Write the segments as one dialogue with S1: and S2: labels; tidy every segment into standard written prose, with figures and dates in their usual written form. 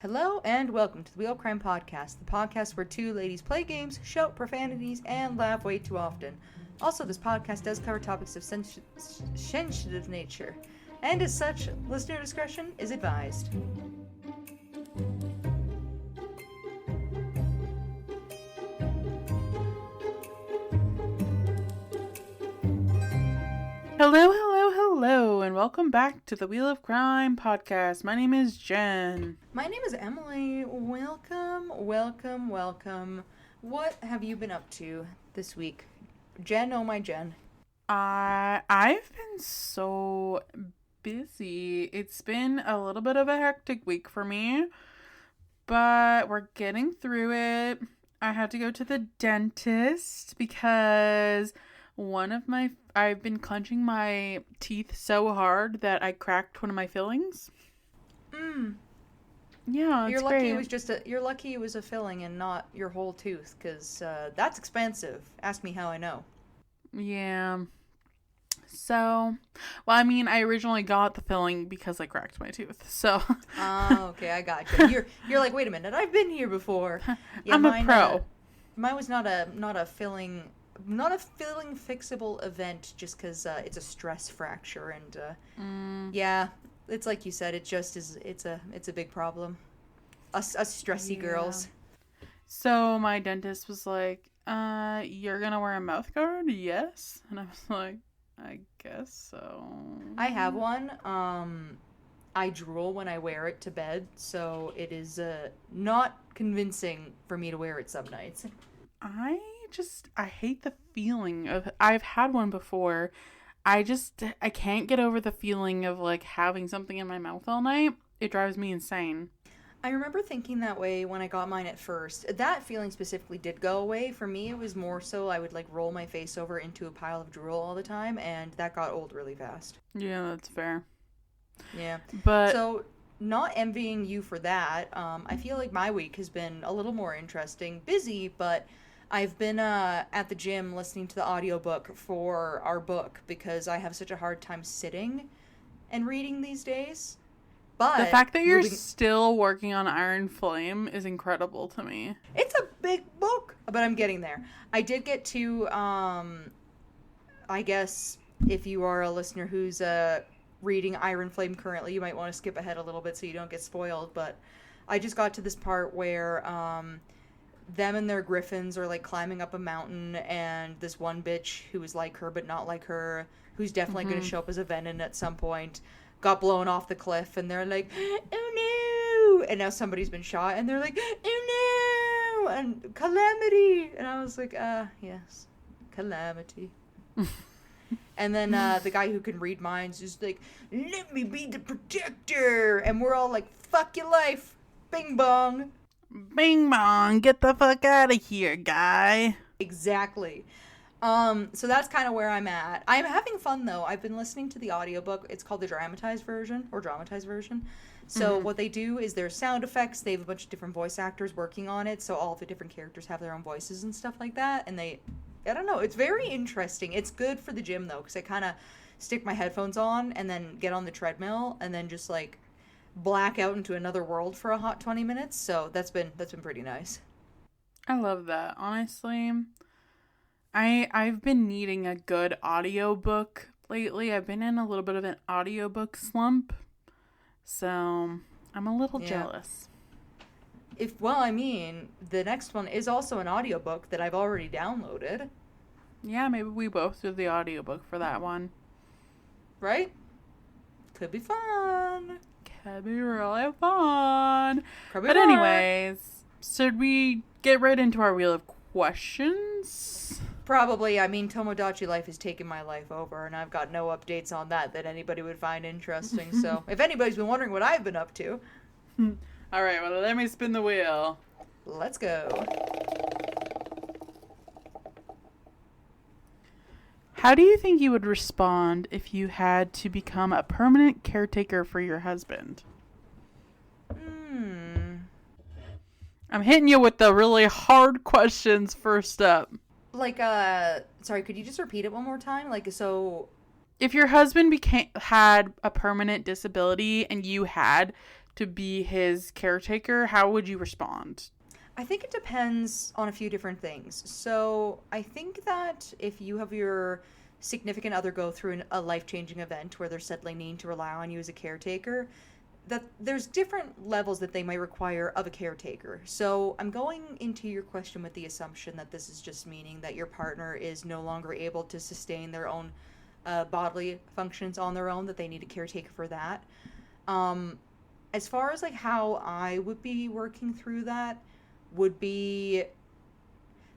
S1: Hello and welcome to the Wheel of Crime Podcast, the podcast where two ladies play games, shout profanities, and laugh way too often. Also, this podcast does cover topics of sensitive nature, and as such, listener discretion is advised.
S2: Hello, and welcome back to the Wheel of Crime podcast. My name is Jen.
S1: My name is Emily. Welcome. What have you been up to this week? Jen, oh my Jen.
S2: I've been so busy. It's been a little bit of a hectic week for me, but we're getting through it. I had to go to the dentist because I've been clenching my teeth so hard that I cracked one of my fillings. Yeah, it's
S1: you're lucky
S2: great.
S1: You're lucky it was a filling and not your whole tooth, because that's expensive. Ask me how I know.
S2: Yeah. So, I originally got the filling because I cracked my tooth. So.
S1: Oh, okay, I got you. You're like, wait a minute, I've been here before. Yeah,
S2: I'm a pro.
S1: Mine was not a filling fixable event, just because it's a stress fracture, and yeah, it's like you said, it just is. It's a big problem. Us stressy girls.
S2: So my dentist was like, "You're gonna wear a mouth guard?" Yes, and I was like, "I guess so."
S1: I have one. I drool when I wear it to bed, so it is not convincing for me to wear it some nights.
S2: I hate the feeling of, I've had one before. I can't get over the feeling of like having something in my mouth all night. It drives me insane.
S1: I remember thinking that way when I got mine at first. That feeling specifically did go away. For me, it was more so I would like roll my face over into a pile of drool all the time, and that got old really fast.
S2: Yeah, that's fair.
S1: Yeah.
S2: But
S1: so, not envying you for that, I feel like my week has been a little more interesting. Busy, but I've been at the gym listening to the audiobook for our book because I have such a hard time sitting and reading these days. But
S2: the fact that you're still working on Iron Flame is incredible to me.
S1: It's a big book, but I'm getting there. I did get to, I guess, if you are a listener who's reading Iron Flame currently, you might want to skip ahead a little bit so you don't get spoiled, but I just got to this part where them and their griffins are like climbing up a mountain, and this one bitch who is like her but not like her, who's definitely going to show up as a venom at some point, got blown off the cliff, and they're like, oh no, and now somebody's been shot, and they're like, oh no, and calamity, and I was like, yes, calamity. And then the guy who can read minds is like, let me be the protector, and we're all like, fuck your life, bing bong.
S2: Bing bong, get the fuck out of here, guy.
S1: Exactly. So that's kind of where I'm at. I'm having fun, though. I've been listening to the audiobook. It's called the dramatized version. So what they do is there's sound effects. They have a bunch of different voice actors working on it, so all the different characters have their own voices and stuff like that. And I don't know, it's very interesting. It's good for the gym, though, because I kind of stick my headphones on and then get on the treadmill and then just, like, black out into another world for a hot 20 minutes. So that's been pretty nice.
S2: I love that. Honestly, I've been needing a good audiobook lately. I've been in a little bit of an audiobook slump, so I'm a little jealous.
S1: The next one is also an audiobook that I've already downloaded.
S2: Yeah, maybe we both do the audiobook for that one.
S1: Right? Could be fun.
S2: Could be really fun. Anyways, should we get right into our wheel of questions?
S1: Probably. Tomodachi Life has taken my life over, and I've got no updates on that anybody would find interesting. So, if anybody's been wondering what I've been up to.
S2: All right, well, let me spin the wheel.
S1: Let's go.
S2: How do you think you would respond if you had to become a permanent caretaker for your husband? I'm hitting you with the really hard questions first up.
S1: Like, sorry, could you just repeat it one more time? Like, so...
S2: If your husband had a permanent disability and you had to be his caretaker, how would you respond?
S1: I think it depends on a few different things. So I think that if you have your significant other go through a life-changing event where they're suddenly needing to rely on you as a caretaker, that there's different levels that they might require of a caretaker. So I'm going into your question with the assumption that this is just meaning that your partner is no longer able to sustain their own bodily functions on their own, that they need a caretaker for that. As far as like how I would be working through that would be,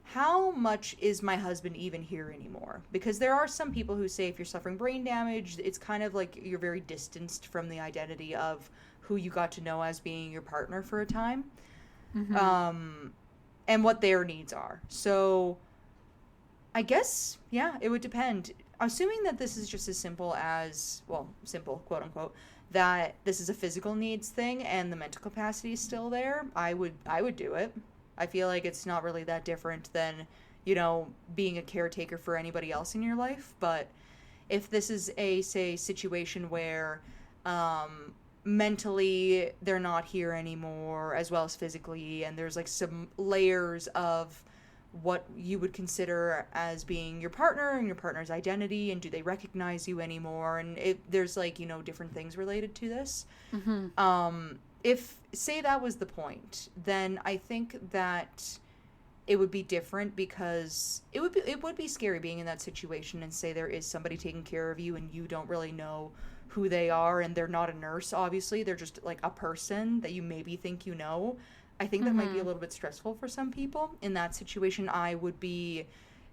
S1: how much is my husband even here anymore? Because there are some people who say if you're suffering brain damage, it's kind of like you're very distanced from the identity of who you got to know as being your partner for a time. And what their needs are. So I guess, yeah, it would depend. Assuming that this is just as simple as, well, simple, quote unquote, that this is a physical needs thing and the mental capacity is still there, I would do it. I feel like it's not really that different than, you know, being a caretaker for anybody else in your life. But if this is a, say, situation where mentally they're not here anymore as well as physically, and there's like some layers of what you would consider as being your partner and your partner's identity, and do they recognize you anymore, and there's like, you know, different things related to this. If, say, that was the point, then I think that it would be different, because it would be scary being in that situation and say there is somebody taking care of you and you don't really know who they are, and they're not a nurse, obviously, they're just like a person that you maybe think you know. I think that might be a little bit stressful for some people. In that situation, I would be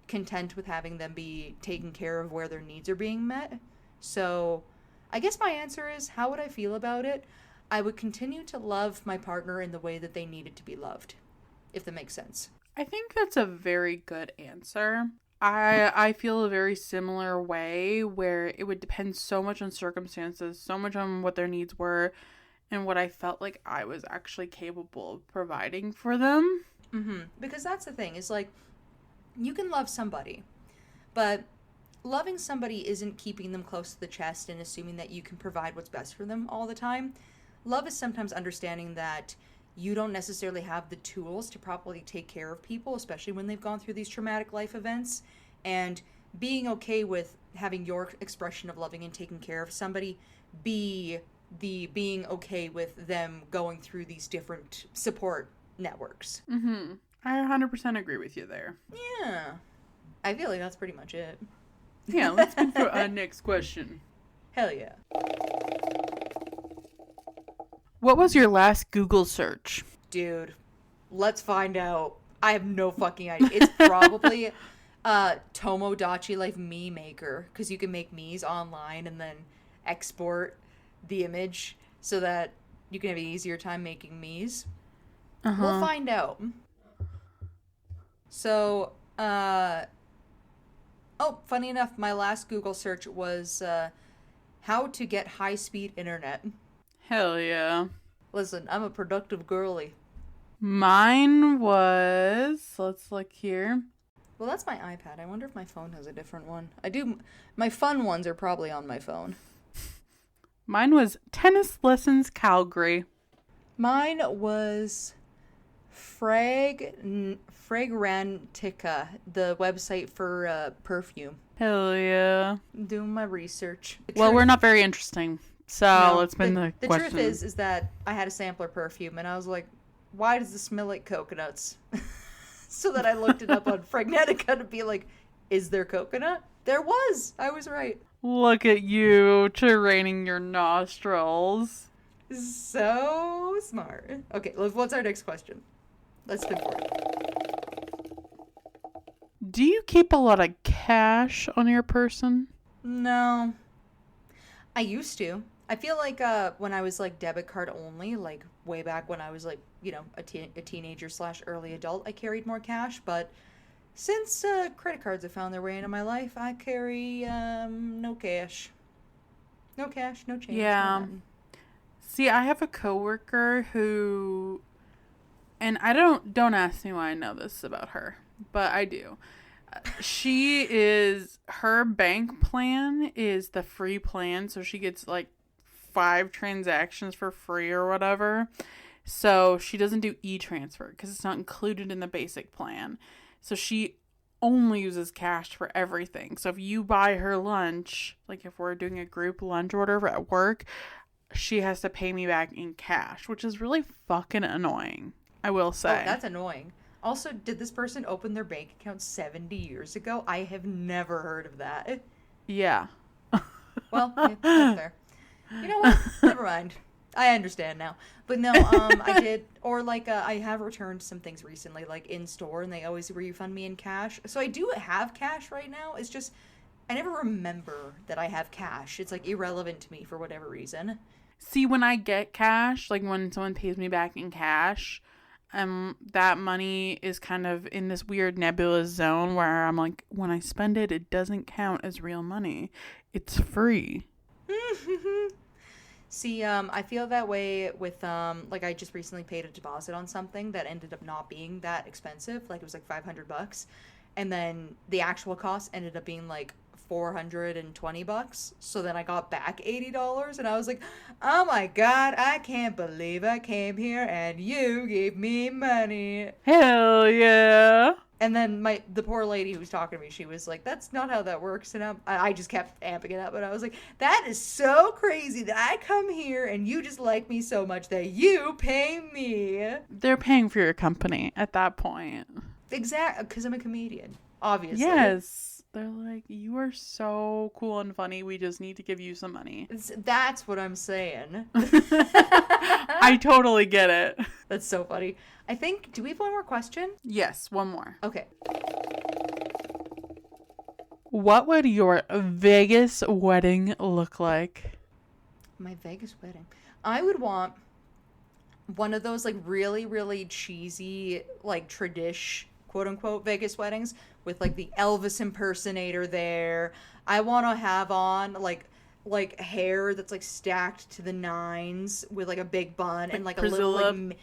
S1: content with having them be taken care of where their needs are being met. So I guess my answer is, how would I feel about it? I would continue to love my partner in the way that they needed to be loved, if that makes sense.
S2: I think that's a very good answer. I feel a very similar way, where it would depend so much on circumstances, so much on what their needs were, and what I felt like I was actually capable of providing for them.
S1: Because that's the thing, is like, you can love somebody, but loving somebody isn't keeping them close to the chest and assuming that you can provide what's best for them all the time. Love is sometimes understanding that you don't necessarily have the tools to properly take care of people, especially when they've gone through these traumatic life events, and being okay with having your expression of loving and taking care of somebody be the being okay with them going through these different support networks.
S2: I 100% agree with you there.
S1: Yeah. I feel like that's pretty much it.
S2: Yeah, let's move to our next question.
S1: Hell yeah.
S2: What was your last Google search?
S1: Dude, let's find out. I have no fucking idea. It's probably Tomodachi Life Me Maker, because you can make me's online and then export the image so that you can have an easier time making me's. We'll find out. So, funny enough, my last Google search was how to get high-speed internet.
S2: Hell yeah.
S1: Listen, I'm a productive girly.
S2: Mine was, let's look here.
S1: Well, that's my iPad. I wonder if my phone has a different one. I do. My fun ones are probably on my phone.
S2: Mine was Tennis Lessons Calgary.
S1: Mine was Fragrantica, the website for perfume.
S2: Hell yeah.
S1: I'm doing my research.
S2: Well, we're not very interesting. So let's spin the question.
S1: The truth is that I had a sampler perfume and I was like, why does this smell like coconuts? So that I looked it up on Fragrantica to be like, is there coconut? There was. I was right.
S2: Look at you, training your nostrils.
S1: So smart. Okay, what's our next question? Let's spin for it.
S2: Do you keep a lot of cash on your person?
S1: No. I used to. I feel like when I was like debit card only, like way back when I was like, you know, a teenager / early adult, I carried more cash. But since credit cards have found their way into my life, I carry no cash. No cash, no change.
S2: Yeah. See, I have a coworker who, and I don't ask me why I know this about her, but I do. Her bank plan is the free plan, so she gets like 5 transactions for free or whatever. So she doesn't do e-transfer because it's not included in the basic plan. So she only uses cash for everything. So if you buy her lunch, like if we're doing a group lunch order at work, she has to pay me back in cash, which is really fucking annoying, I will say.
S1: Oh, that's annoying. Also, did this person open their bank account 70 years ago? I have never heard of that.
S2: Yeah.
S1: Well, that's fair. You know what? Never mind. I understand now. But no, I did, or like, I have returned some things recently, like in store, and they always refund me in cash. So I do have cash right now. It's just, I never remember that I have cash. It's like irrelevant to me for whatever reason.
S2: See, when I get cash, like when someone pays me back in cash, that money is kind of in this weird nebulous zone where I'm like, when I spend it, it doesn't count as real money. It's free.
S1: See, I feel that way with, like, I just recently paid a deposit on something that ended up not being that expensive. Like, it was like $500. And then the actual cost ended up being like $420. So then I got back $80, and I was like, oh my God, I can't believe I came here and you gave me money.
S2: Hell yeah.
S1: And then the poor lady who was talking to me, she was like, that's not how that works. And I just kept amping it up. And I was like, that is so crazy that I come here and you just like me so much that you pay me.
S2: They're paying for your company at that point.
S1: Exactly. Because I'm a comedian, obviously.
S2: Yes. They're like, you are so cool and funny. We just need to give you some money.
S1: That's what I'm saying.
S2: I totally get it.
S1: That's so funny. I think, do we have one more question?
S2: Yes, one more.
S1: Okay.
S2: What would your Vegas wedding look like?
S1: My Vegas wedding. I would want one of those like really, really cheesy, like tradish, quote unquote, Vegas weddings with like the Elvis impersonator there. I want to have on like hair that's like stacked to the nines with like a big bun, like and like Priscilla, a little like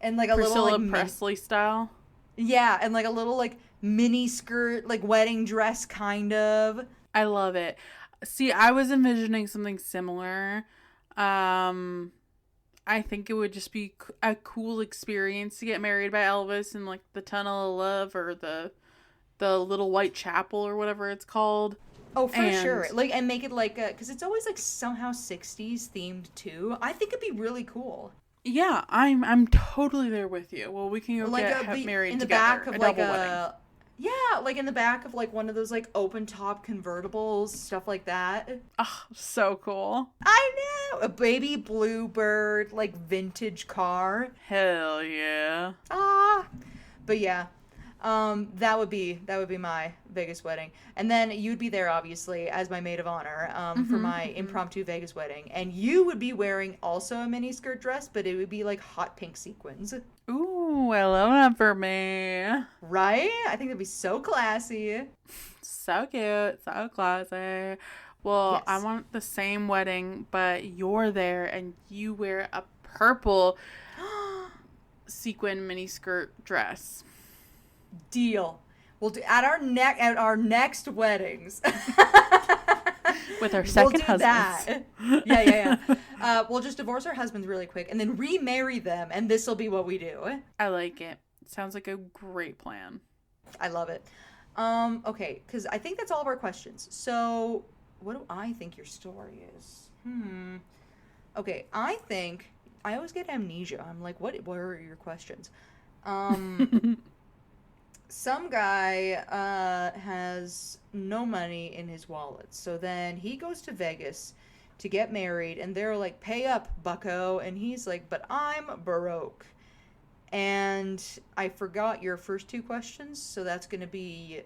S1: and like a
S2: Priscilla
S1: little like
S2: Presley style.
S1: Yeah, and like a little like mini skirt, like wedding dress kind of.
S2: I love it. See, I was envisioning something similar. I think it would just be a cool experience to get married by Elvis in like the Tunnel of Love or the little white chapel or whatever it's called.
S1: Oh, for sure. Like, and make it like because it's always like somehow 60s themed too. I think it'd be really cool.
S2: Yeah, I'm totally there with you. Well, we can go
S1: like
S2: get married
S1: in the
S2: together.
S1: Back of
S2: a
S1: like
S2: double wedding.
S1: Yeah, like in the back of like one of those like open top convertibles, stuff like that.
S2: Oh, so cool.
S1: I know. A baby bluebird, like vintage car.
S2: Hell yeah.
S1: Ah. But yeah. That would be my Vegas wedding. And then you'd be there obviously as my maid of honor, for my impromptu Vegas wedding. And you would be wearing also a mini skirt dress, but it would be like hot pink sequins.
S2: Ooh, I love that for me.
S1: Right? I think that'd be so classy.
S2: So cute, so classy. Well,
S1: Yes.
S2: I want the same wedding, but you're there and you wear a purple sequin mini skirt dress.
S1: Deal. We'll do at our next weddings.
S2: With our second
S1: we'll do
S2: husbands.
S1: That. Yeah. We'll just divorce our husbands really quick and then remarry them, and this will be what we do.
S2: I like it. Sounds like a great plan.
S1: I love it. Okay, because I think that's all of our questions. So, what do I think your story is? Okay, I think I always get amnesia. I'm like, what are your questions? Some guy has no money in his wallet. So then he goes to Vegas to get married, and they're like, pay up, bucko. And he's like, but I'm broke. And I forgot your first two questions, so that's going to be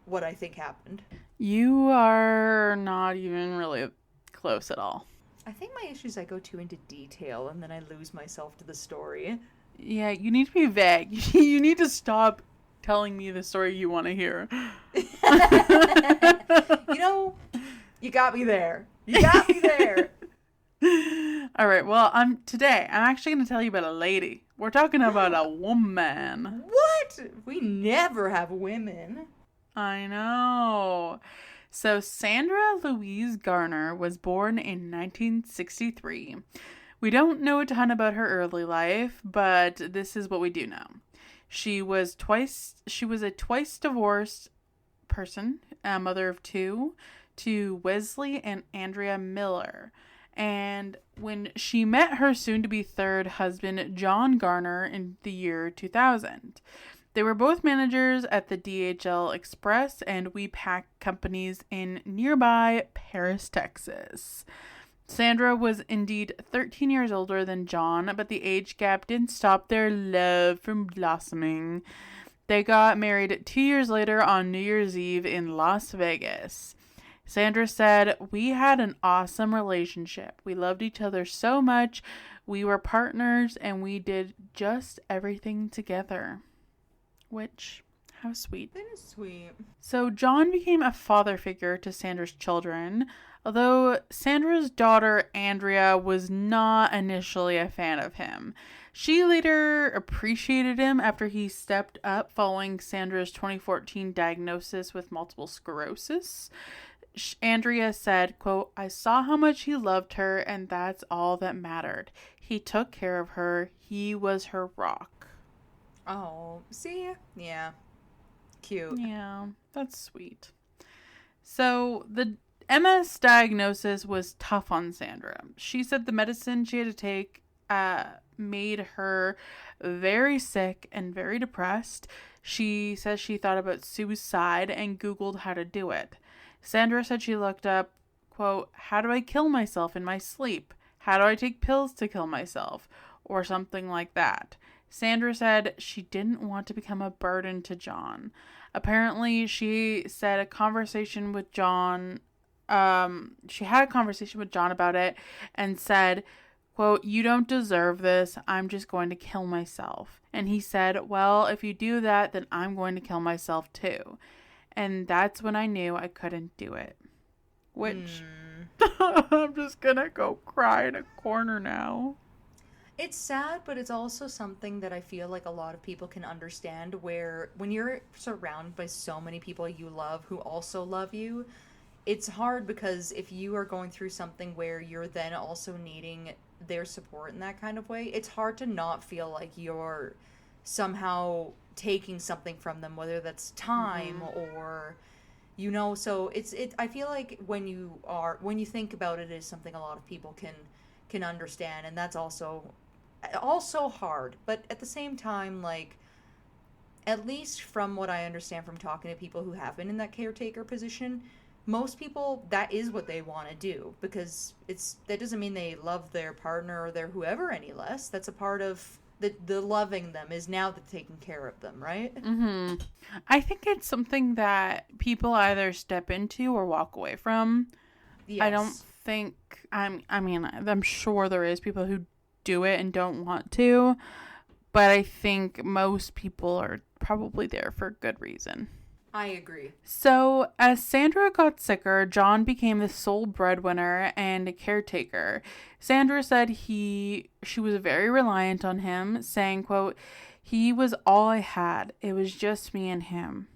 S1: what I think happened.
S2: You are not even really close at all.
S1: I think my issue is I go too into detail, and then I lose myself to the story.
S2: Yeah, you need to be vague. You need to stop telling me the story you want to hear.
S1: You know, you got me there. You got me there.
S2: All right, well, today I'm actually going to tell you about a lady. We're talking about a woman.
S1: What? We never have women.
S2: I know. So Sandra Louise Garner was born in 1963. We don't know a ton about her early life, but this is what we do know. She was a twice divorced person, a mother of two, to Wesley and Andrea Miller. And when she met her soon-to-be third husband, John Garner, in the year 2000. They were both managers at the DHL Express and We Pack companies in nearby Paris, Texas. Sandra was indeed 13 years older than John, but the age gap didn't stop their love from blossoming. They got married 2 years later on New Year's Eve in Las Vegas. Sandra said, "We had an awesome relationship. We loved each other so much. We were partners and we did just everything together." Which, how sweet.
S1: That is sweet.
S2: So John became a father figure to Sandra's children, although Sandra's daughter Andrea was not initially a fan of him. She later appreciated him after he stepped up following Sandra's 2014 diagnosis with multiple sclerosis. Andrea said, quote, "I saw how much he loved her and that's all that mattered. He took care of her. He was her rock."
S1: Oh, see? Yeah. Cute.
S2: Yeah, that's sweet. So the MS diagnosis was tough on Sandra. She said the medicine she had to take made her very sick and very depressed. She says she thought about suicide and Googled how to do it. Sandra said she looked up, quote, "How do I kill myself in my sleep? How do I take pills to kill myself?" Or something like that. Sandra said she didn't want to become a burden to John. Apparently, she said a conversation with John, she had a conversation with John about it and said, quote, "You don't deserve this. I'm just going to kill myself." And he said, "Well, if you do that, then I'm going to kill myself too." And that's when I knew I couldn't do it. Which, I'm just gonna go cry in a corner now.
S1: It's sad, but it's also something that I feel like a lot of people can understand, where when you're surrounded by so many people you love who also love you, it's hard because if you are going through something where you're then also needing their support in that kind of way, it's hard to not feel like you're somehow taking something from them, whether that's time or so I feel like when you think about it is something a lot of people can understand, and that's also hard, but at the same time, like, at least from what I understand from talking to people who have been in that caretaker position, most people, that is what they want to do, because that doesn't mean they love their partner or their whoever any less. That's a part of the loving them is now the taking care of them, right?
S2: Mm-hmm. I think it's something that people either step into or walk away from.
S1: Yes.
S2: I don't think I'm sure there is people who do it and don't want to, but I think most people are probably there for a good reason.
S1: I agree.
S2: So, as Sandra got sicker, John became the sole breadwinner and caretaker. Sandra said she was very reliant on him, saying, quote, "He was all I had. It was just me and him."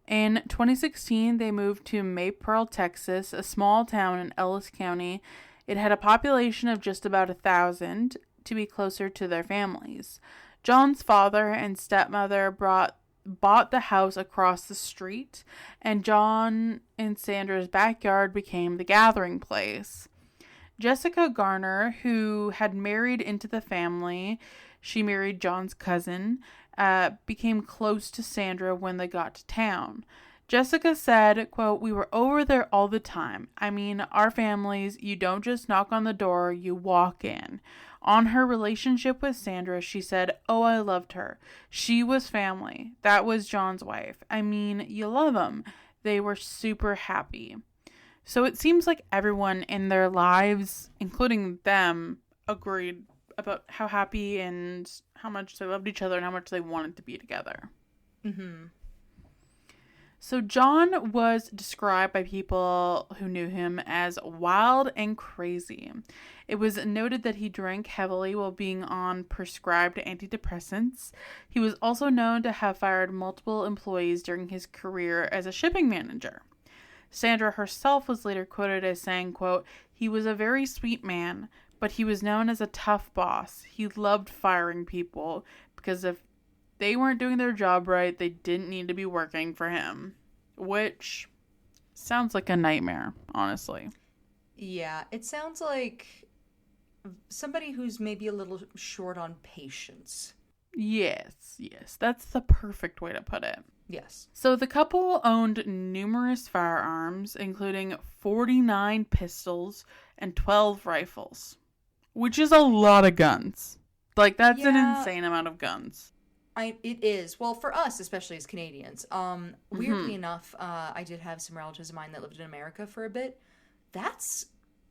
S2: In 2016, they moved to Maypearl, Texas, a small town in Ellis County. It had a population of just about 1,000 to be closer to their families. John's father and stepmother bought the house across the street, and John and Sandra's backyard became the gathering place. Jessica Garner, who had married into the family, she married John's cousin, became close to Sandra when they got to town. Jessica said, quote, "We were over there all the time. I mean, our families, you don't just knock on the door, you walk in." On her relationship with Sandra, she said, "Oh, I loved her. She was family. That was John's wife. I mean, you love them." They were super happy. So it seems like everyone in their lives, including them, agreed about how happy and how much they loved each other and how much they wanted to be together.
S1: Mm-hmm.
S2: So John was described by people who knew him as wild and crazy. It was noted that he drank heavily while being on prescribed antidepressants. He was also known to have fired multiple employees during his career as a shipping manager. Sandra herself was later quoted as saying, quote, "He was a very sweet man, but he was known as a tough boss. He loved firing people because if they weren't doing their job right, they didn't need to be working for him." Which sounds like a nightmare, honestly.
S1: Yeah, it sounds like somebody who's maybe a little short on patience.
S2: Yes, that's the perfect way to put it.
S1: Yes.
S2: So the couple owned numerous firearms, including 49 pistols and 12 rifles, which is a lot of guns. Like, that's an insane amount of guns.
S1: It is. Well, for us, especially as Canadians. Weirdly enough, I did have some relatives of mine that lived in America for a bit. That's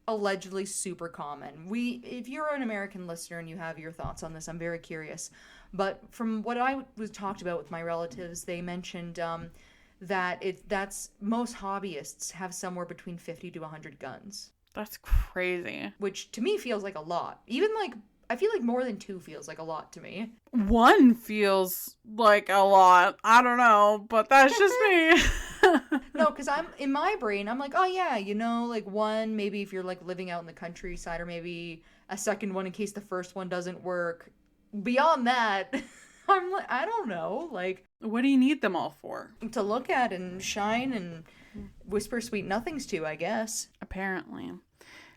S1: allegedly super common. If you're an American listener and you have your thoughts on this, I'm very curious. But from what I was talked about with my relatives, they mentioned that's most hobbyists have somewhere between 50 to 100 guns.
S2: That's crazy.
S1: Which to me feels like a lot. Even like, I feel like more than 2 feels like a lot to me.
S2: 1 feels like a lot. I don't know, but that's just me.
S1: No, because I'm in my brain, I'm like, oh yeah, like 1, maybe if you're like living out in the countryside, or maybe a second one in case the first one doesn't work. Beyond that, I'm like, I don't know, like,
S2: what do you need them all for?
S1: to look at and shine and whisper sweet nothings to, I guess.
S2: Apparently.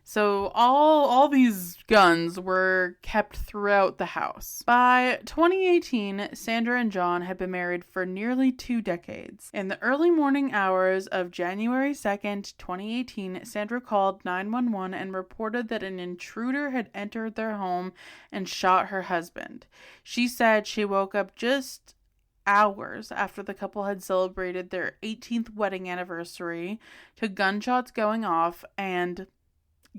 S2: So all these guns were kept throughout the house. By 2018, Sandra and John had been married for nearly 2 decades. In the early morning hours of January 2nd, 2018, Sandra called 911 and reported that an intruder had entered their home and shot her husband. She said she woke up just hours after the couple had celebrated their 18th wedding anniversary to gunshots going off and,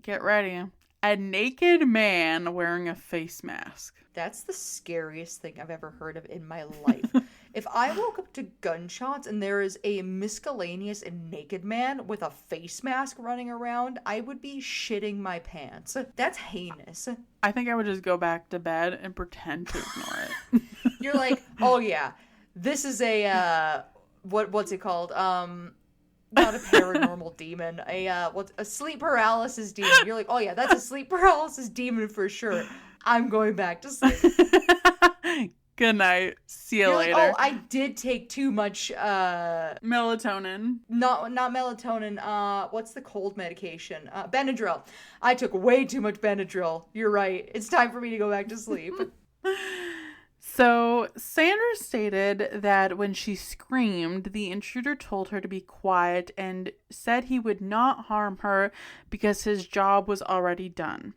S2: get ready, a naked man wearing a face mask.
S1: That's the scariest thing I've ever heard of in my life. If I woke up to gunshots and there is a miscellaneous and naked man with a face mask running around, I would be shitting my pants. That's heinous.
S2: I think I would just go back to bed and pretend to ignore it.
S1: You're like, oh yeah, this is a, what's it called? Not a paranormal demon, a sleep paralysis demon. You're like, oh yeah, that's a sleep paralysis demon for sure. I'm going back to sleep.
S2: Good night. See you later.
S1: Like, oh, I did take too much
S2: melatonin.
S1: Not melatonin. What's the cold medication? Benadryl. I took way too much Benadryl. You're right. It's time for me to go back to sleep.
S2: So, Sandra stated that when she screamed, the intruder told her to be quiet and said he would not harm her because his job was already done.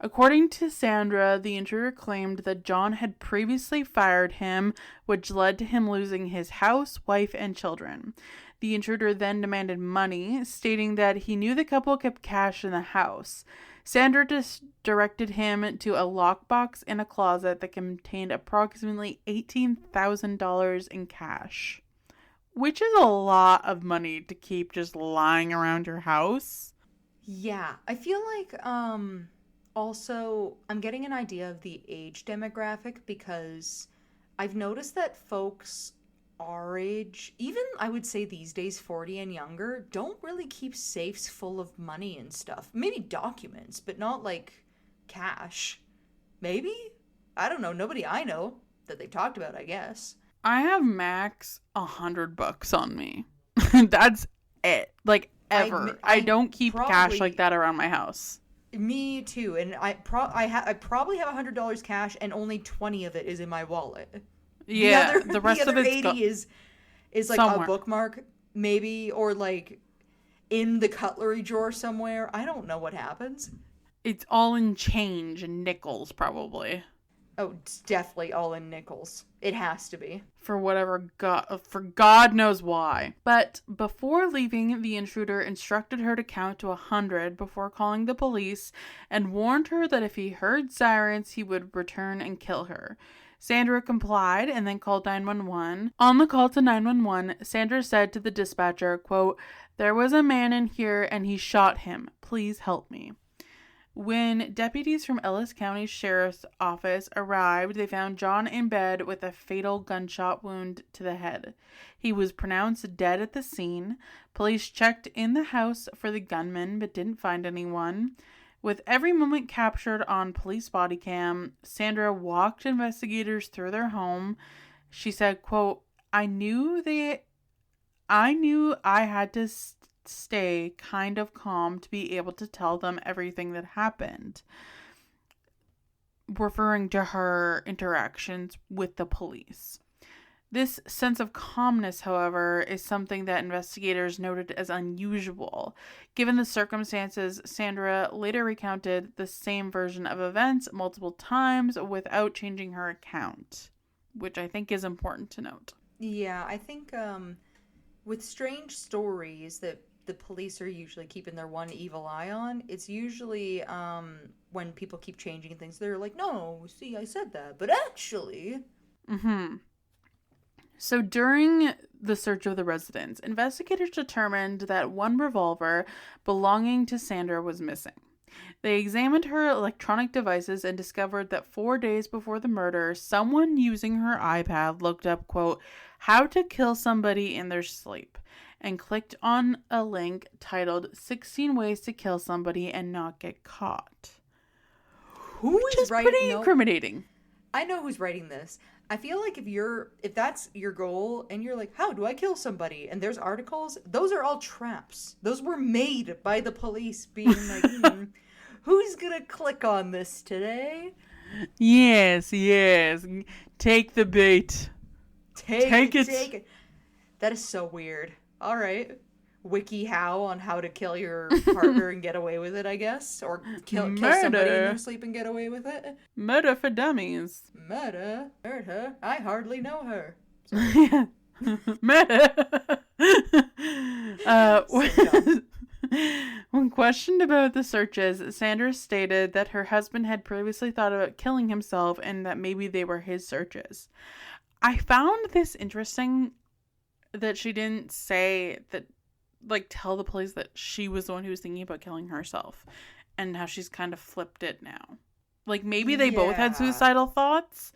S2: According to Sandra, the intruder claimed that John had previously fired him, which led to him losing his house, wife, and children. The intruder then demanded money, stating that he knew the couple kept cash in the house. Sandra directed him to a lockbox in a closet that contained approximately $18,000 in cash, which is a lot of money to keep just lying around your house.
S1: Yeah, I feel like also I'm getting an idea of the age demographic because I've noticed that folks our age, even I would say these days 40 and younger, don't really keep safes full of money and stuff. Maybe documents, but not like cash. Maybe? I don't know. Nobody I know that they talked about, I guess.
S2: I have max $100 on me. That's it. Like ever. I don't keep cash like that around my house.
S1: Me too. And I probably have $100 cash and only 20 of it is in my wallet.
S2: Yeah, the rest of it's
S1: 80 is like somewhere. A bookmark, maybe, or like in the cutlery drawer somewhere. I don't know what happens.
S2: It's all in change and nickels, probably.
S1: Oh, it's definitely all in nickels. It has to be.
S2: For God knows why. But before leaving, the intruder instructed her to count to 100 before calling the police and warned her that if he heard sirens, he would return and kill her. Sandra complied and then called 911. On the call to 911, Sandra said to the dispatcher, quote, "There was a man in here and he shot him. Please help me." When deputies from Ellis County Sheriff's Office arrived, they found John in bed with a fatal gunshot wound to the head. He was pronounced dead at the scene. Police checked in the house for the gunman but didn't find anyone. With every moment captured on police body cam, Sandra walked investigators through their home. She said, quote, I knew I had to stay kind of calm to be able to tell them everything that happened, referring to her interactions with the police. This sense of calmness, however, is something that investigators noted as unusual. Given the circumstances, Sandra later recounted the same version of events multiple times without changing her account, which I think is important to note.
S1: Yeah, I think with strange stories that the police are usually keeping their one evil eye on, it's usually when people keep changing things, they're like, no, see, I said that, but actually.
S2: Mm-hmm. So during the search of the residence, investigators determined that one revolver belonging to Sandra was missing. They examined her electronic devices and discovered that 4 days before the murder, someone using her iPad looked up, quote, how to kill somebody in their sleep, and clicked on a link titled 16 Ways to Kill Somebody and Not Get Caught. Which is pretty incriminating.
S1: I know who's writing this. I feel like if that's your goal and you're like, how do I kill somebody? And there's articles, those are all traps. Those were made by the police being like, who's gonna click on this today?
S2: Yes. Take the bait. Take it.
S1: That is so weird. All right. WikiHow on how to kill your partner and get away with it, I guess. Or kill somebody in their sleep and get away with it.
S2: Murder for dummies.
S1: Murder? I hardly know her.
S2: Murder. When questioned about the searches, Sandra stated that her husband had previously thought about killing himself and that maybe they were his searches. I found this interesting that she didn't say that, like, tell the police that she was the one who was thinking about killing herself, and how she's kind of flipped it now. Like, maybe they both had suicidal thoughts,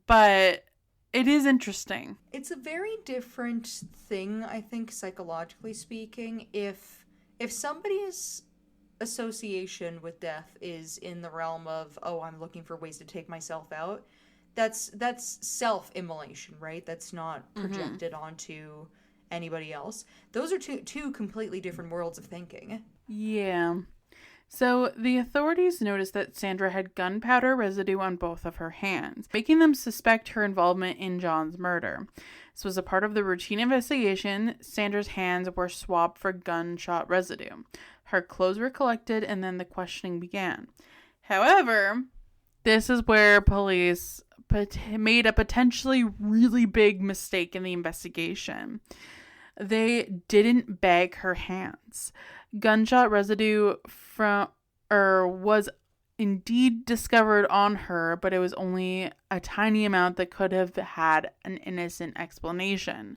S2: but it is interesting.
S1: It's a very different thing, I think, psychologically speaking, if somebody's association with death is in the realm of, oh, I'm looking for ways to take myself out, that's self-immolation, right? That's not projected onto anybody else. Those are two completely different worlds of thinking.
S2: Yeah. So the authorities noticed that Sandra had gunpowder residue on both of her hands, making them suspect her involvement in John's murder. This was a part of the routine investigation. Sandra's hands were swabbed for gunshot residue. Her clothes were collected, and then the questioning began. However, this is where police made a potentially really big mistake in the investigation. They didn't bag her hands. Gunshot residue was indeed discovered on her, but it was only a tiny amount that could have had an innocent explanation.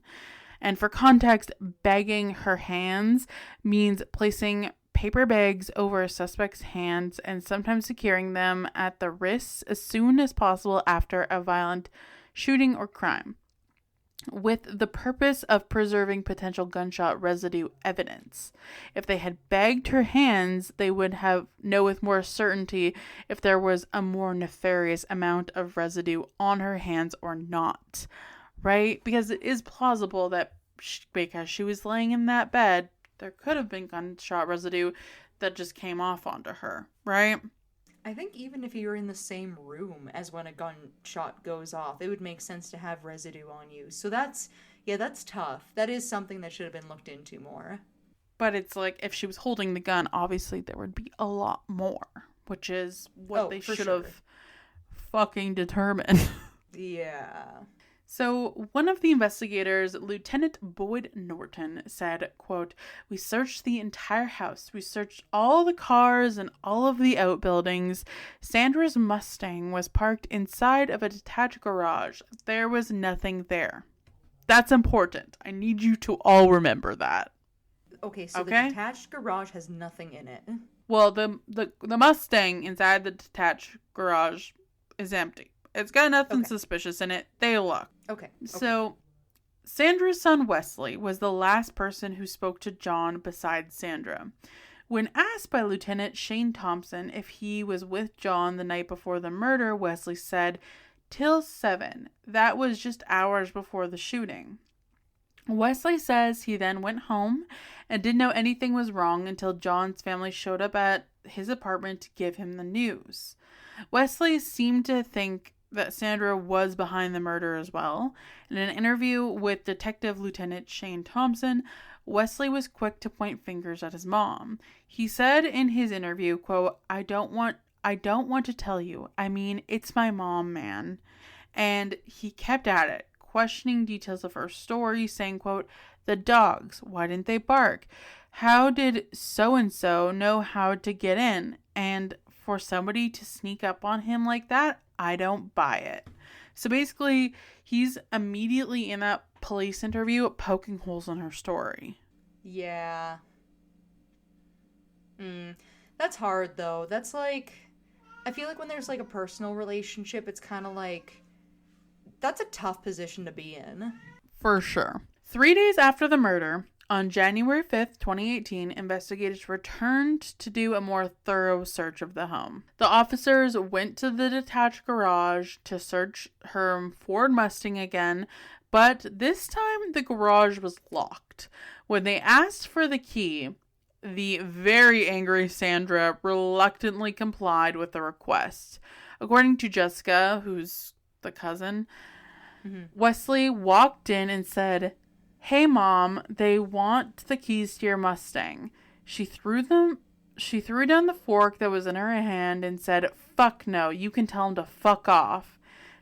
S2: And for context, bagging her hands means placing paper bags over a suspect's hands and sometimes securing them at the wrists as soon as possible after a violent shooting or crime, with the purpose of preserving potential gunshot residue evidence. If they had bagged her hands, they would know with more certainty if there was a more nefarious amount of residue on her hands or not, right? Because it is plausible that because she was laying in that bed, there could have been gunshot residue that just came off onto her, right?
S1: I think even if you were in the same room as when a gunshot goes off, it would make sense to have residue on you. So that's tough. That is something that should have been looked into more.
S2: But it's like, if she was holding the gun, obviously there would be a lot more, which is what they should have fucking determined.
S1: Yeah.
S2: So one of the investigators, Lieutenant Boyd Norton, said, quote, "We searched the entire house. We searched all the cars and all of the outbuildings. Sandra's Mustang was parked inside of a detached garage. There was nothing there." That's important. I need you to all remember that.
S1: Okay, so the detached garage has nothing in it.
S2: Well, the Mustang inside the detached garage is empty. It's got nothing suspicious in it. They look.
S1: Okay.
S2: So, Sandra's son Wesley was the last person who spoke to John besides Sandra. When asked by Lieutenant Shane Thompson if he was with John the night before the murder, Wesley said, "Till 7. That was just hours before the shooting." Wesley says he then went home and didn't know anything was wrong until John's family showed up at his apartment to give him the news. Wesley seemed to think that Sandra was behind the murder as well. In an interview with Detective Lieutenant Shane Thompson, Wesley was quick to point fingers at his mom. He said in his interview, quote, I don't want to tell you. I mean, it's my mom, man." And he kept at it, questioning details of her story, saying, quote, "The dogs, why didn't they bark? How did so-and-so know how to get in? And for somebody to sneak up on him like that, I don't buy it." So basically, he's immediately in that police interview poking holes in her story.
S1: Yeah. That's hard, though. That's like, I feel like when there's like a personal relationship, it's kind of like, that's a tough position to be in.
S2: For sure. 3 days after the murder, on January 5th, 2018, investigators returned to do a more thorough search of the home. The officers went to the detached garage to search her Ford Mustang again, but this time the garage was locked. When they asked for the key, the very angry Sandra reluctantly complied with the request. According to Jessica, who's the cousin, Wesley walked in and said, "Hey mom, they want the keys to your Mustang." She threw down the fork that was in her hand and said, "Fuck no, you can tell them to fuck off."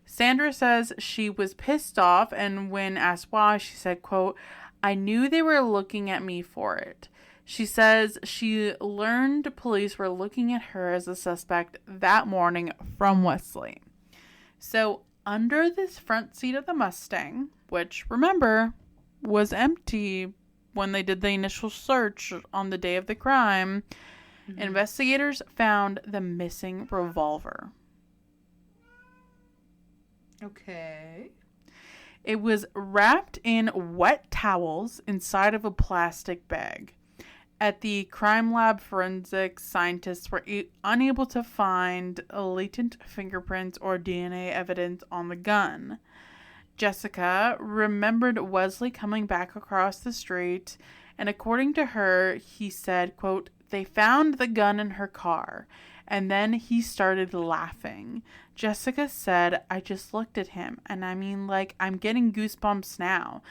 S2: Sandra says she was pissed off, and when asked why, she said, quote, "I knew they were looking at me for it." She says she learned police were looking at her as a suspect that morning from Wesley. So under this front seat of the Mustang, which, remember, was empty when they did the initial search on the day of the crime, investigators found the missing revolver.
S1: Okay.
S2: It was wrapped in wet towels inside of a plastic bag. At the crime lab, forensic scientists were unable to find latent fingerprints or DNA evidence on the gun. Jessica remembered Wesley coming back across the street, and according to her, he said, quote, "They found the gun in her car, and then he started laughing." Jessica said, "I just looked at him, and I mean, like, I'm getting goosebumps now.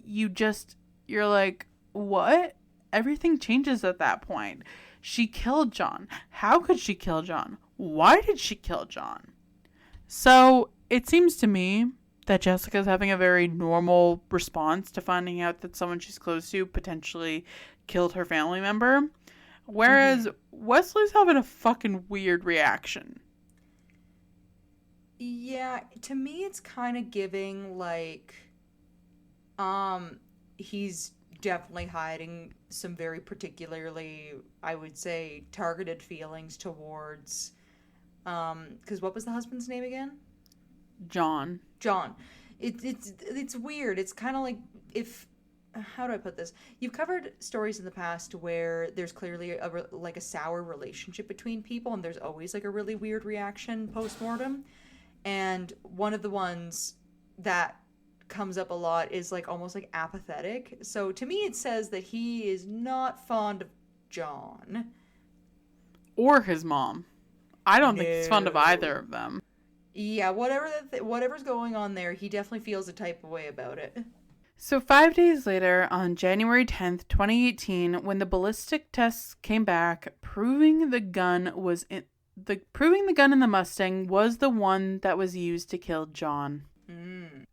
S2: You're like, what?" Everything changes at that point. She killed John. How could she kill John? Why did she kill John? So it seems to me that Jessica's having a very normal response to finding out that someone she's close to potentially killed her family member. Whereas Wesley's having a fucking weird reaction.
S1: Yeah, to me it's kind of giving like, he's definitely hiding some very particularly, I would say, targeted feelings towards, because what was the husband's name again?
S2: John.
S1: It's weird. It's kind of like, if, how do I put this? You've covered stories in the past where there's clearly a sour relationship between people, and there's always like a really weird reaction post-mortem. And one of the ones that comes up a lot is like almost like apathetic. So to me it says that he is not fond of John.
S2: Or his mom. I don't think he's fond of either of them.
S1: Yeah, whatever's going on there, he definitely feels a type of way about it.
S2: So 5 days later, on January 10th, 2018, when the ballistic tests came back, proving the gun in the Mustang was the one that was used to kill John.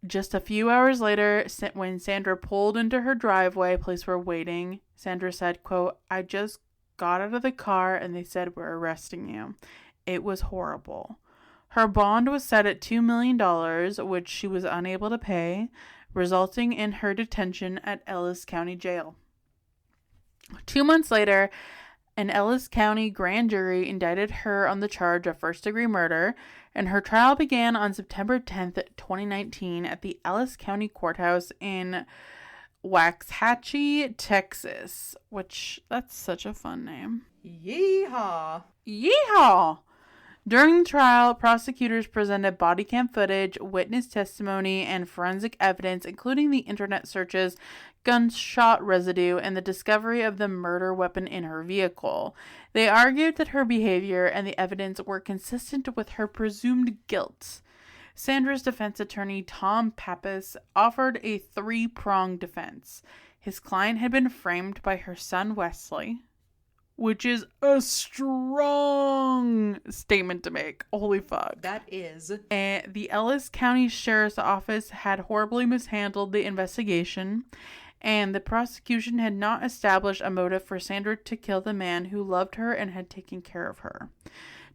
S2: Just a few hours later, when Sandra pulled into her driveway, police were waiting. Sandra said, quote, "I just got out of the car and they said we're arresting you. It was horrible." Her bond was set at $2 million, which she was unable to pay, resulting in her detention at Ellis County Jail. 2 months later, An Ellis County grand jury indicted her on the charge of first-degree murder, and her trial began on September 10th, 2019 at the Ellis County Courthouse in Waxahachie, Texas, which, that's such a fun name.
S1: Yeehaw!
S2: Yeehaw! During the trial, prosecutors presented body cam footage, witness testimony, and forensic evidence, including the internet searches, gunshot residue, and the discovery of the murder weapon in her vehicle. They argued that her behavior and the evidence were consistent with her presumed guilt. Sandra's defense attorney, Tom Pappas, offered a three-pronged defense. His client had been framed by her son, Wesley, which is a strong statement to make. Holy fuck.
S1: That is.
S2: And the Ellis County Sheriff's Office had horribly mishandled the investigation, and the prosecution had not established a motive for Sandra to kill the man who loved her and had taken care of her.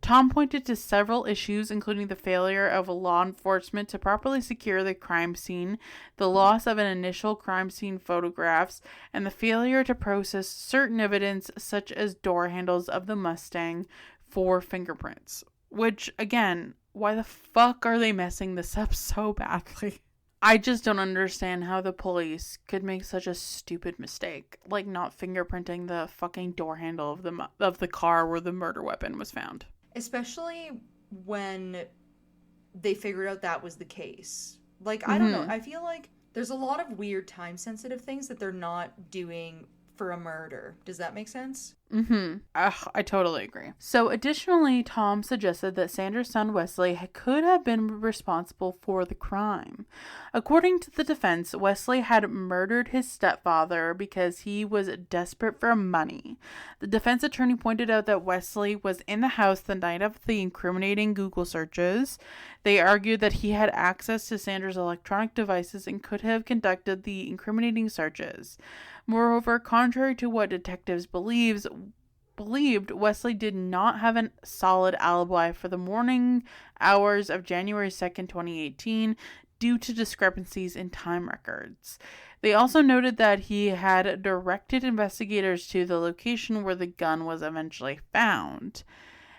S2: Tom pointed to several issues, including the failure of law enforcement to properly secure the crime scene, the loss of an initial crime scene photographs, and the failure to process certain evidence such as door handles of the Mustang for fingerprints. Which, again, why the fuck are they messing this up so badly? I just don't understand how the police could make such a stupid mistake, like not fingerprinting the fucking door handle of the car where the murder weapon was found.
S1: Especially when they figured out that was the case. Like, I don't know. I feel like there's a lot of weird time-sensitive things that they're not doing for a murder. Does that make sense?
S2: I totally agree. So additionally, Tom suggested that Sandra's son Wesley could have been responsible for the crime. According to the defense, Wesley had murdered his stepfather because he was desperate for money. The defense attorney pointed out that Wesley was in the house the night of the incriminating Google searches. They argued that he had access to Sandra's electronic devices and could have conducted the incriminating searches. Moreover, contrary to what detectives believed, Wesley did not have a solid alibi for the morning hours of January 2nd, 2018, due to discrepancies in time records. They also noted that he had directed investigators to the location where the gun was eventually found.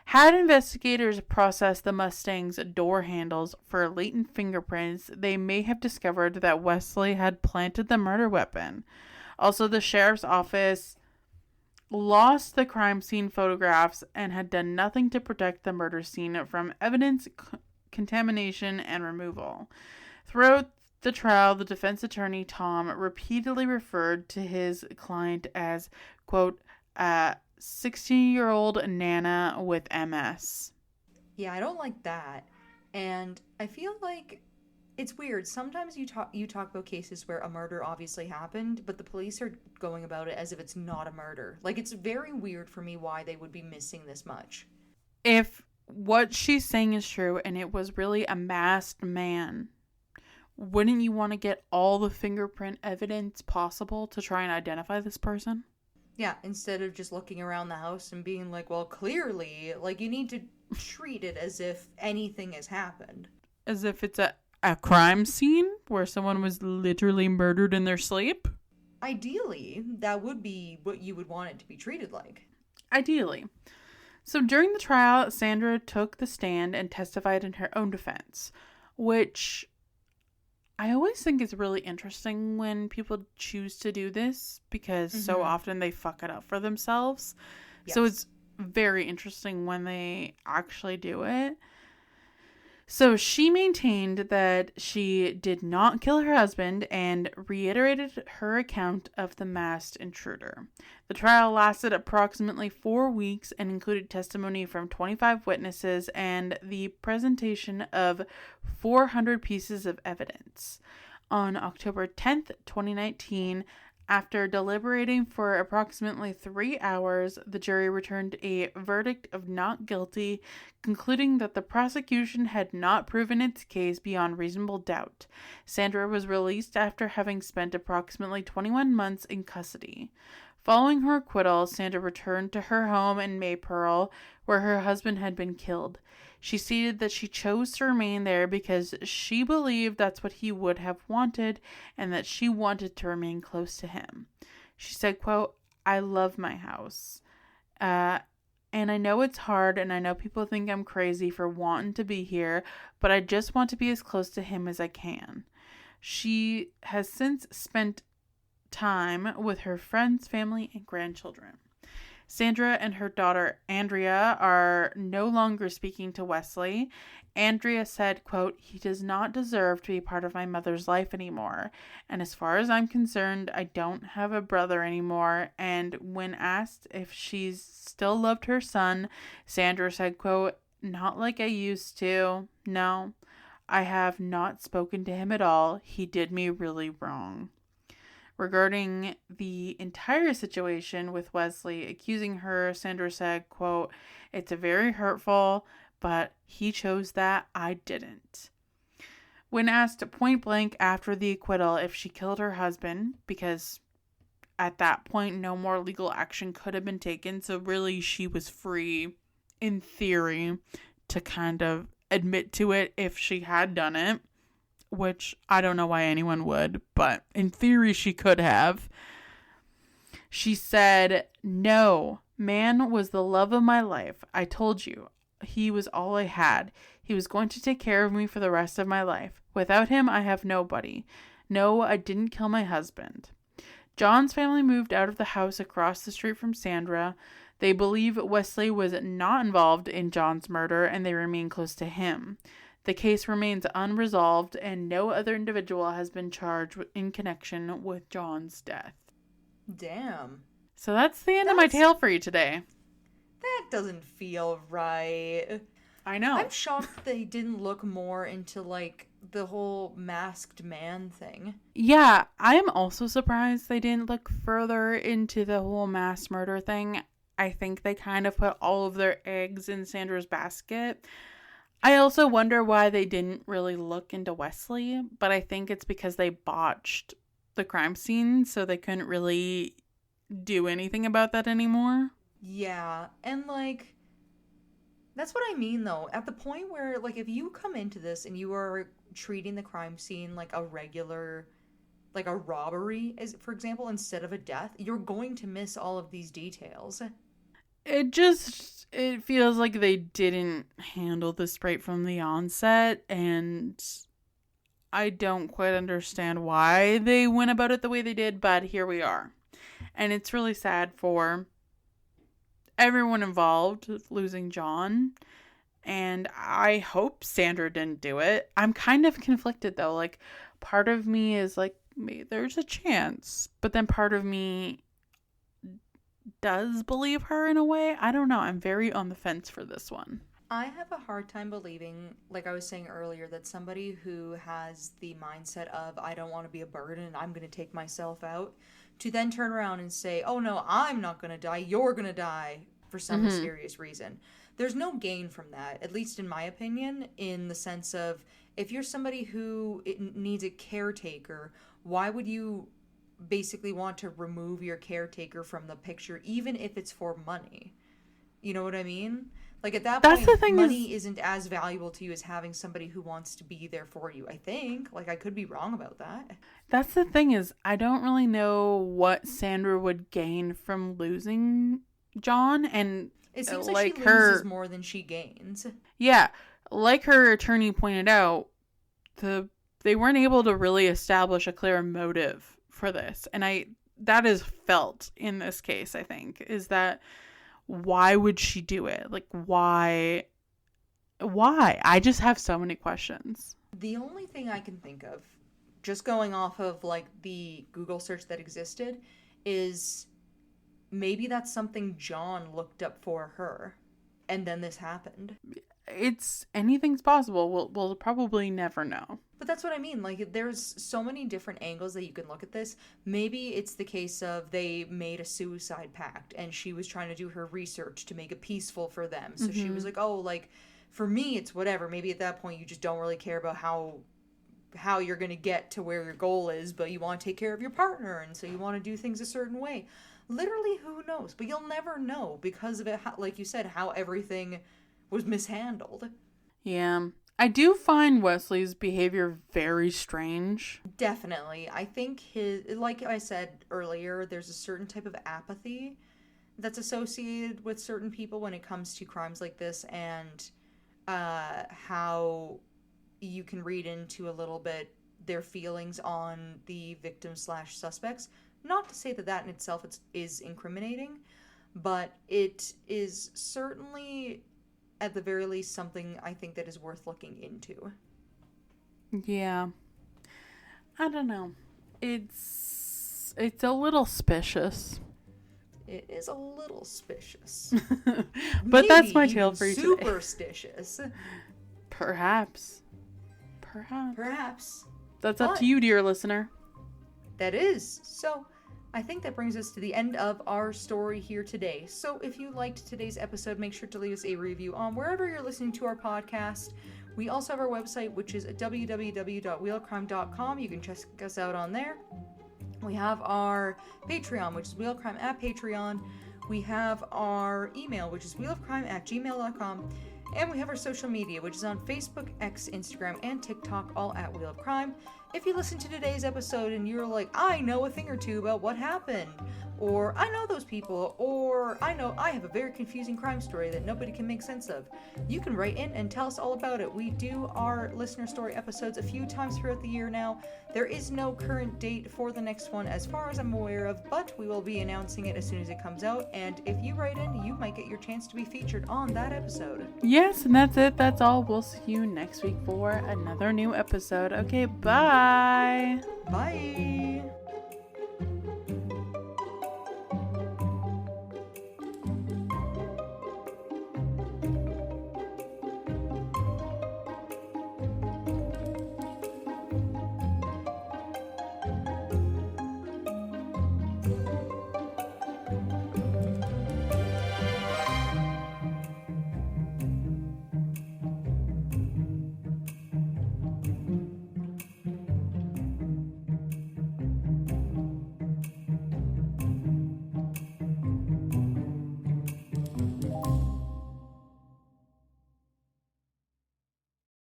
S2: Had investigators processed the Mustang's door handles for latent fingerprints, they may have discovered that Wesley had planted the murder weapon. Also, the sheriff's office lost the crime scene photographs and had done nothing to protect the murder scene from evidence contamination and removal. Throughout the trial, the defense attorney, Tom, repeatedly referred to his client as, quote, 16-year-old Nana with MS.
S1: Yeah, I don't like that. And I feel like it's weird. Sometimes you talk about cases where a murder obviously happened, but the police are going about it as if it's not a murder. Like, it's very weird for me why they would be missing this much.
S2: If what she's saying is true and it was really a masked man, wouldn't you want to get all the fingerprint evidence possible to try and identify this person?
S1: Yeah, instead of just looking around the house and being like, well, clearly, like, you need to treat it as if anything has happened.
S2: As if it's a crime scene where someone was literally murdered in their sleep?
S1: Ideally, that would be what you would want it to be treated like.
S2: Ideally. So during the trial, Sandra took the stand and testified in her own defense, which I always think is really interesting when people choose to do this because so often they fuck it up for themselves. Yes. So it's very interesting when they actually do it. So she maintained that she did not kill her husband and reiterated her account of the masked intruder. The trial lasted approximately 4 weeks and included testimony from 25 witnesses and the presentation of 400 pieces of evidence. On October 10th, 2019, after deliberating for approximately 3 hours, the jury returned a verdict of not guilty, concluding that the prosecution had not proven its case beyond reasonable doubt. Sandra was released after having spent approximately 21 months in custody. Following her acquittal, Sandra returned to her home in Maypearl, where her husband had been killed. She stated that she chose to remain there because she believed that's what he would have wanted and that she wanted to remain close to him. She said, quote, "I love my house. Uh, and I know it's hard, and I know people think I'm crazy for wanting to be here, but I just want to be as close to him as I can. She has since spent time with her friends, family, and grandchildren. Sandra and her daughter Andrea are no longer speaking to Wesley. Andrea said, quote, "He does not deserve to be part of my mother's life anymore. And as far as I'm concerned, I don't have a brother anymore." And when asked if she's still loved her son, Sandra said, quote, "Not like I used to. No, I have not spoken to him at all. He did me really wrong." Regarding the entire situation with Wesley accusing her, Sandra said, quote, "It's very hurtful, but he chose that. I didn't." When asked point blank after the acquittal if she killed her husband, because at that point no more legal action could have been taken, so really she was free, in theory, to kind of admit to it if she had done it. Which I don't know why anyone would, but in theory she could have. She said, "No, man was the love of my life. I told you, he was all I had. He was going to take care of me for the rest of my life. Without him, I have nobody. No, I didn't kill my husband." John's family moved out of the house across the street from Sandra. They believe Wesley was not involved in John's murder, and they remain close to him. The case remains unresolved, and no other individual has been charged in connection with John's death.
S1: Damn.
S2: So that's the end of my tale for you today.
S1: That doesn't feel right.
S2: I know.
S1: I'm shocked they didn't look more into, like, the whole masked man thing.
S2: Yeah, I'm also surprised they didn't look further into the whole mass murder thing. I think they kind of put all of their eggs in Sandra's basket. I also wonder why they didn't really look into Wesley, but I think it's because they botched the crime scene, so they couldn't really do anything about that anymore.
S1: Yeah, and, like, that's what I mean, though. At the point where, like, if you come into this and you are treating the crime scene like a regular, like a robbery, as for example, instead of a death, you're going to miss all of these details.
S2: It feels like they didn't handle this right from the onset, and I don't quite understand why they went about it the way they did, but here we are. And it's really sad for everyone involved losing John, and I hope Sandra didn't do it. I'm kind of conflicted, though. Like, part of me is like, maybe there's a chance, but then part of me does believe her in a way. I don't know. I'm very on the fence for this one.
S1: I have a hard time believing, like I was saying earlier, that somebody who has the mindset of, I don't want to be a burden and I'm going to take myself out, to then turn around and say, oh no, I'm not going to die, you're going to die for some mysterious reason. There's no gain from that, at least in my opinion, in the sense of, if you're somebody who needs a caretaker, why would you basically want to remove your caretaker from the picture, even if it's for money? You know what I mean? Like, at that point, money isn't as valuable to you as having somebody who wants to be there for you, I think. Like, I could be wrong about that.
S2: That's the thing, is I don't really know what Sandra would gain from losing John, and
S1: it seems like she loses more than she gains.
S2: Yeah, like her attorney pointed out, they weren't able to really establish a clear motive for this, and that is felt in this case. I think is that, why would she do it? Like, why? I just have so many questions.
S1: The only thing I can think of, just going off of like the Google search that existed, is maybe that's something John looked up for her, and then this happened.
S2: Anything's possible. We'll probably never know.
S1: But that's what I mean. Like, there's so many different angles that you can look at this. Maybe it's the case of they made a suicide pact and she was trying to do her research to make it peaceful for them. So she was like, oh, like, for me, it's whatever. Maybe at that point you just don't really care about how you're going to get to where your goal is, but you want to take care of your partner, and so you want to do things a certain way. Literally, who knows? But you'll never know because of it, like you said, how everything was mishandled.
S2: Yeah. I do find Wesley's behavior very strange.
S1: Definitely. I think like I said earlier, there's a certain type of apathy that's associated with certain people when it comes to crimes like this, and how you can read into a little bit their feelings on the victim/suspects. Not to say that that in itself is incriminating, but it is certainly, at the very least, something I think that is worth looking into.
S2: Yeah. I don't know. It's a little suspicious.
S1: It is a little suspicious.
S2: But
S1: Maybe
S2: that's my tale for you today.
S1: Superstitious.
S2: Perhaps. That's up
S1: But
S2: to you, dear listener.
S1: that is. So, I think that brings us to the end of our story here today. So, if you liked today's episode, make sure to leave us a review on wherever you're listening to our podcast. We also have our website, which is www.wheelcrime.com. You can check us out on there. We have our Patreon, which is wheelcrime at Patreon. We have our email, which is wheelofcrime@gmail.com. And we have our social media, which is on Facebook, X, Instagram, and TikTok, all at Wheel of Crime. If you listen to today's episode and you're like, I know a thing or two about what happened, or I know those people, or I have a very confusing crime story that nobody can make sense of, you can write in and tell us all about it. We do our listener story episodes a few times throughout the year now. There is no current date for the next one as far as I'm aware of, but we will be announcing it as soon as it comes out, and if you write in, you might get your chance to be featured on that episode.
S2: Yes, and that's it. That's all. We'll see you next week for another new episode. Okay, bye.
S1: Bye!